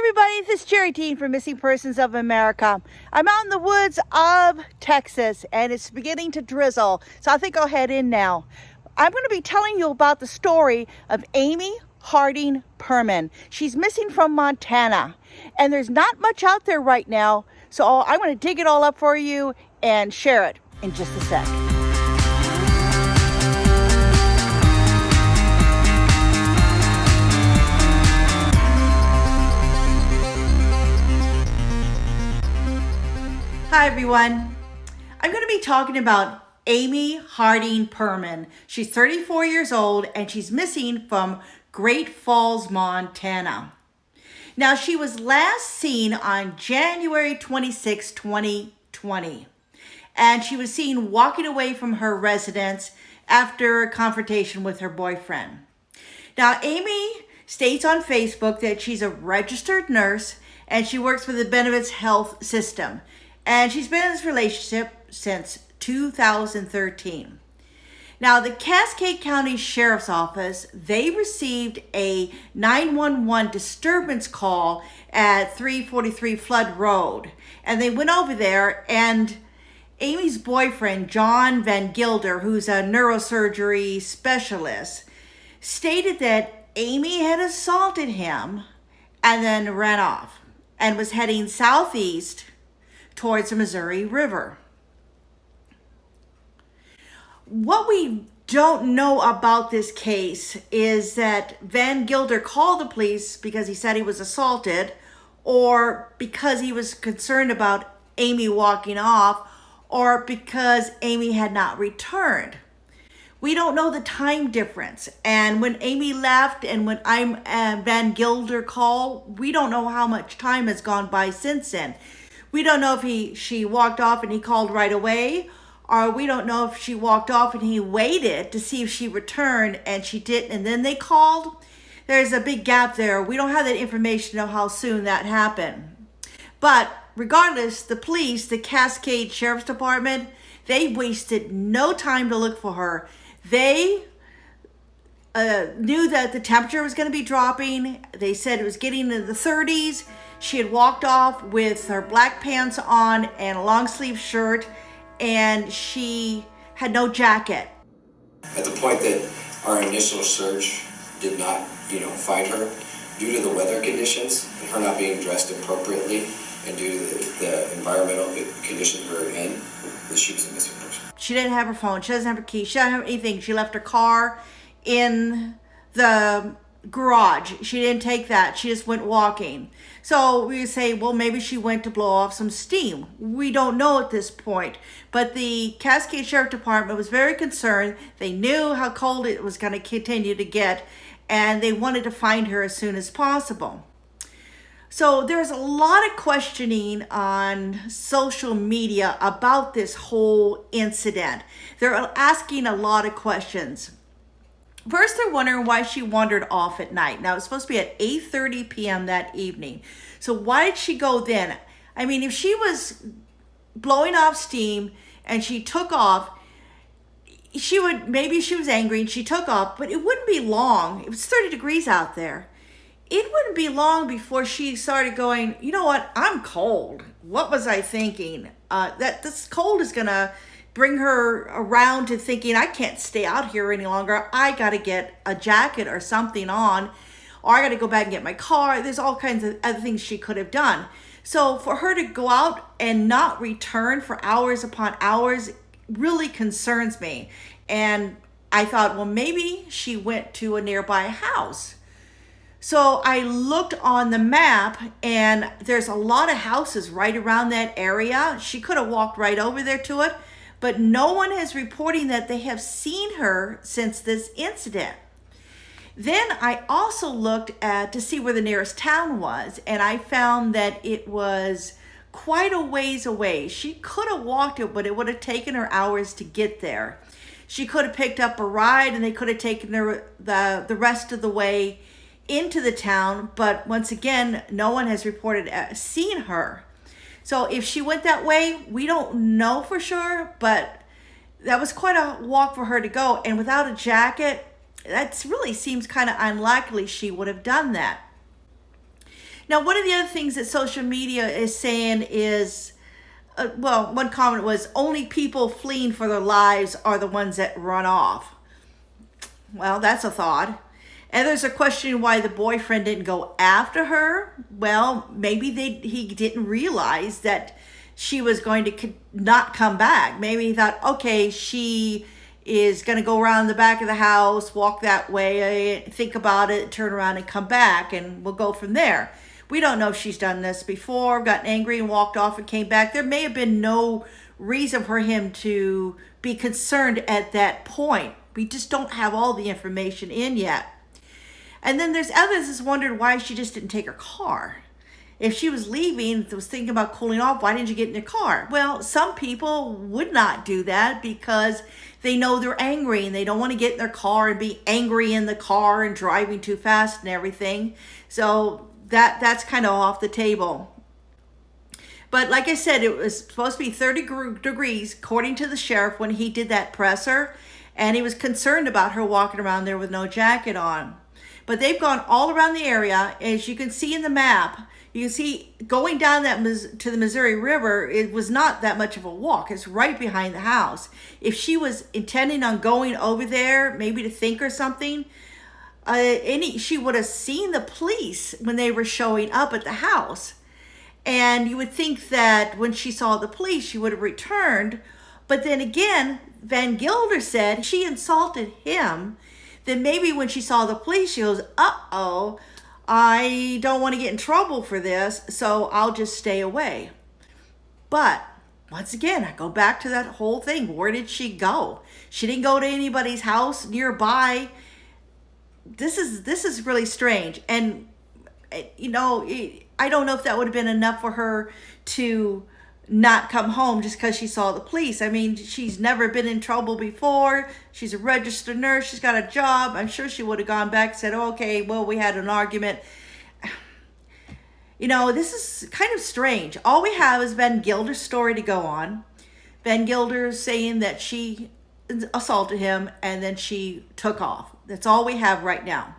everybody, this is Jerrie from Missing Persons of America. I'm out in the woods of Texas and it's beginning to drizzle, so I think I'll head in now. I'm going to be telling you about the story of Amy Harding Permann. She's missing from Montana and there's not much out there right now, so I'm going to dig it all up for you and share it in just a sec. Hi everyone, I'm going to be talking about Amy Harding Permann. She's 34 years old and she's missing from Great Falls, Montana. Now she was last seen on January 26, 2020, and she was seen walking away from her residence after a confrontation with her boyfriend. Now Amy states on Facebook that she's a registered nurse and she works for the Benefits Health System. And she's been in this relationship since 2013. Now, the Cascade County Sheriff's Office, they received a 911 disturbance call at 343 Flood Road. And they went over there, and Amy's boyfriend, John Van Gilder, who's a neurosurgery specialist, stated that Amy had assaulted him and then ran off and was heading southeast towards the Missouri River. What we don't know about this case is that Van Gilder called the police because he said he was assaulted, or because he was concerned about Amy walking off, or because Amy had not returned. We don't know the time difference. And when Amy left and when Van Gilder called, we don't know how much time has gone by since then. We don't know if she walked off and he called right away, or we don't know if she walked off and he waited to see if she returned and she didn't and then they called. There's a big gap there. We don't have that information to know how soon that happened. But regardless, the police, the Cascade Sheriff's Department, they wasted no time to look for her. They knew that the temperature was going to be dropping. They said it was getting into the 30s. She had walked off with her black pants on and a long sleeve shirt, and she had no jacket. At the point that our initial search did not, find her, due to the weather conditions, and her not being dressed appropriately, and due to the environmental conditions we were in, that she was a missing person. She didn't have her phone. She doesn't have her key. She doesn't have anything. She left her car in the garage. She didn't take that. She just went walking. So we say, well, maybe she went to blow off some steam. We don't know at this point. But the Cascade Sheriff Department was very concerned. They knew how cold it was going to continue to get, and they wanted to find her as soon as possible. So there's a lot of questioning on social media about this whole incident. They're asking a lot of questions. First, they're wondering why she wandered off at night. Now, it's supposed to be at 8:30 p.m. that evening. So why did she go then? I mean, if she was blowing off steam and she took off, maybe she was angry and she took off, but it wouldn't be long. It was 30 degrees out there. It wouldn't be long before she started going, you know what? I'm cold. What was I thinking? That this cold is going to bring her around to thinking, I can't stay out here any longer. I got to get a jacket or something on, or I got to go back and get my car. There's all kinds of other things she could have done. So for her to go out and not return for hours upon hours really concerns me. And I thought, well, maybe she went to a nearby house. So I looked on the map and there's a lot of houses right around that area. She could have walked right over there to it, but no one is reporting that they have seen her since this incident. Then I also looked to see where the nearest town was, and I found that it was quite a ways away. She could have walked it, but it would have taken her hours to get there. She could have picked up a ride and they could have taken her the rest of the way into the town, but once again, no one has reported seeing her. So if she went that way, we don't know for sure, but that was quite a walk for her to go. And without a jacket, that really seems kind of unlikely she would have done that. Now, one of the other things that social media is saying is, well, one comment was only people fleeing for their lives are the ones that run off. Well, that's a thought. Others are questioning why the boyfriend didn't go after her. Well, maybe he didn't realize that she was going to not come back. Maybe he thought, okay, she is going to go around the back of the house, walk that way, think about it, turn around and come back, and we'll go from there. We don't know if she's done this before, gotten angry and walked off and came back. There may have been no reason for him to be concerned at that point. We just don't have all the information in yet. And then there's others that's wondered why she just didn't take her car. If she was leaving, was thinking about cooling off, why didn't you get in your car? Well, some people would not do that because they know they're angry and they don't want to get in their car and be angry in the car and driving too fast and everything. So that's kind of off the table. But like I said, it was supposed to be 30 degrees, according to the sheriff, when he did that presser. And he was concerned about her walking around there with no jacket on. But they've gone all around the area. As you can see in the map, you can see going down to the Missouri River, it was not that much of a walk. It's right behind the house. If she was intending on going over there, maybe to think or something, she would have seen the police when they were showing up at the house. And you would think that when she saw the police, she would have returned. But then again, Van Gilder said she insulted him. Then maybe when she saw the police, she goes, uh-oh, I don't want to get in trouble for this, so I'll just stay away. But once again, I go back to that whole thing. Where did she go? She didn't go to anybody's house nearby. This is really strange. And, you know, I don't know if that would have been enough for her to not come home just because she saw the police. I mean, she's never been in trouble before. She's a registered nurse. She's got a job. I'm sure she would have gone back and said, okay, well, we had an argument. You know, this is kind of strange. All we have is Van Gilder's story to go on. Van Gilder saying that she assaulted him and then she took off. That's all we have right now.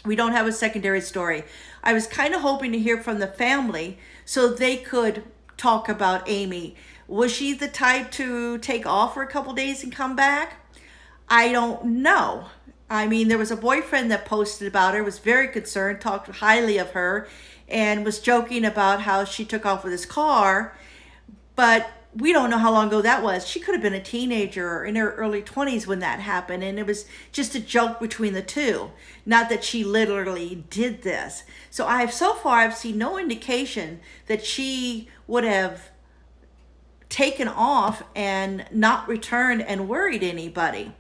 We don't have a secondary story. I was kind of hoping to hear from the family so they could talk about Amy. Was she the type to take off for a couple days and come back? I don't know. I mean, there was a boyfriend that posted about her, was very concerned, talked highly of her, and was joking about how she took off with his car. But we don't know how long ago that was. She could have been a teenager or in her early 20s when that happened, and it was just a joke between the two. Not that she literally did this. So so far I've seen no indication that she would have taken off and not returned and worried anybody.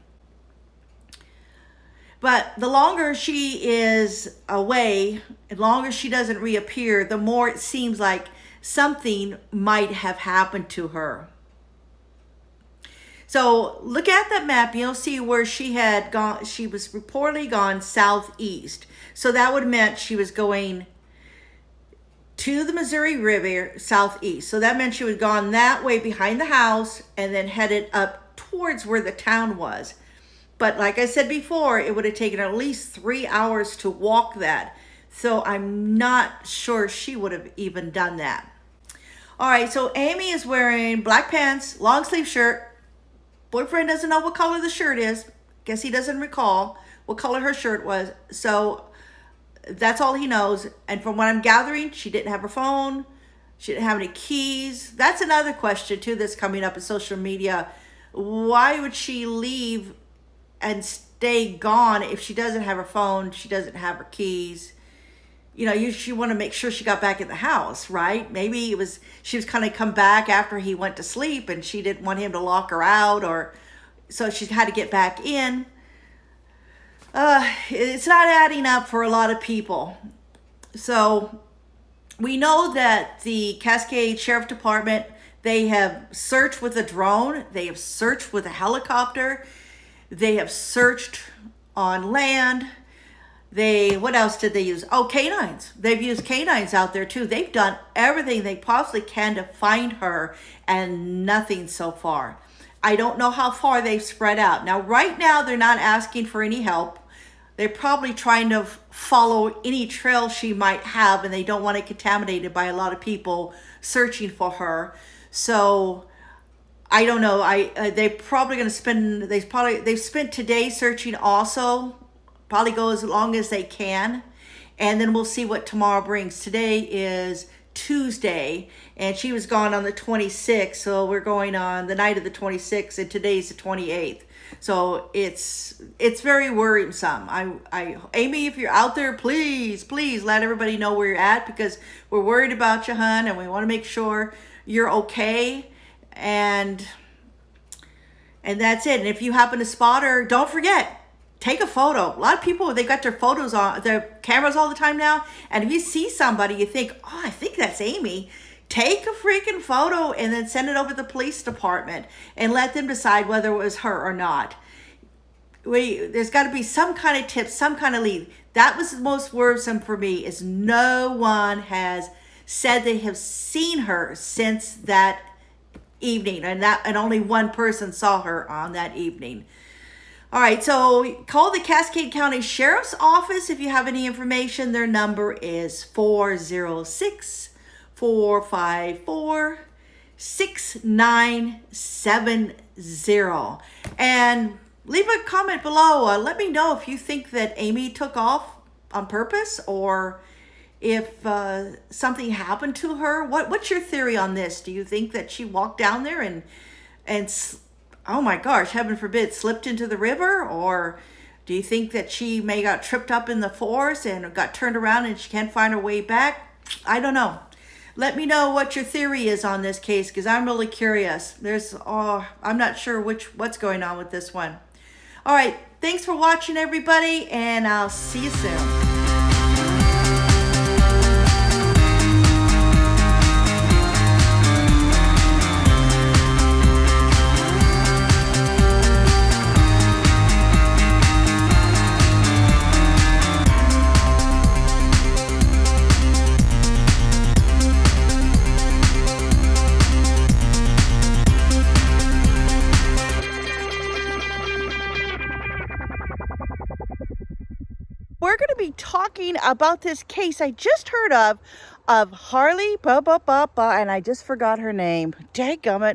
But the longer she is away, the longer she doesn't reappear, the more it seems like something might have happened to her. So look at that map. You'll see where she had gone. She was reportedly gone southeast. So that would have meant she was going to the Missouri River southeast. So that meant she would have gone that way behind the house and then headed up towards where the town was. But like I said before, it would have taken at least 3 hours to walk that. So I'm not sure she would have even done that. All right, so Amy is wearing black pants, long sleeve shirt. Boyfriend doesn't know what color the shirt is. Guess he doesn't recall what color her shirt was. So that's all he knows. And from what I'm gathering, she didn't have her phone. She didn't have any keys. That's another question too that's coming up in social media. Why would she leave and stay gone if she doesn't have her phone, she doesn't have her keys? You know, she want to make sure she got back in the house, right? Maybe she was kind of come back after he went to sleep and she didn't want him to lock her out, or so she had to get back in. It's not adding up for a lot of people. So we know that the Cascade Sheriff Department, they have searched with a drone, they have searched with a helicopter, they have searched on land. What else did they use? Oh, canines. They've used canines out there too. They've done everything they possibly can to find her, and nothing so far. I don't know how far they've spread out. Now, right now, they're not asking for any help. they're probably trying to follow any trail she might have, and they don't want it contaminated by a lot of people searching for her. So I don't know. They're probably going to spend. They've spent today searching also. Probably go as long as they can, and then we'll see what tomorrow brings. Today is Tuesday, and she was gone on the 26th, so we're going on the night of the 26th, and today's the 28th. So it's very worrisome. Amy, if you're out there, please let everybody know where you're at, because we're worried about you, hun, and we want to make sure you're okay. And that's it. And if you happen to spot her, don't forget, take a photo. A lot of people, they got their photos on their cameras all the time now. And if you see somebody, you think, oh, I think that's Amy, take a freaking photo and then send it over to the police department and let them decide whether it was her or not. There's got to be some kind of tip, some kind of lead. That was the most worrisome for me, is no one has said they have seen her since that evening, and only one person saw her on that evening. All right, so call the Cascade County Sheriff's Office if you have any information. Their number is 406-454-6970. And leave a comment below. Let me know if you think that Amy took off on purpose, or if something happened to her. What's your theory on this? Do you think that she walked down there and oh my gosh, heaven forbid, slipped into the river? Or do you think that she may got tripped up in the forest and got turned around and she can't find her way back? I don't know. Let me know what your theory is on this case, because I'm really curious. I'm not sure what's going on with this one. All right, thanks for watching, everybody, and I'll see you soon. We're going to be talking about this case I just heard of Harley, and I just forgot her name. Dadgummit.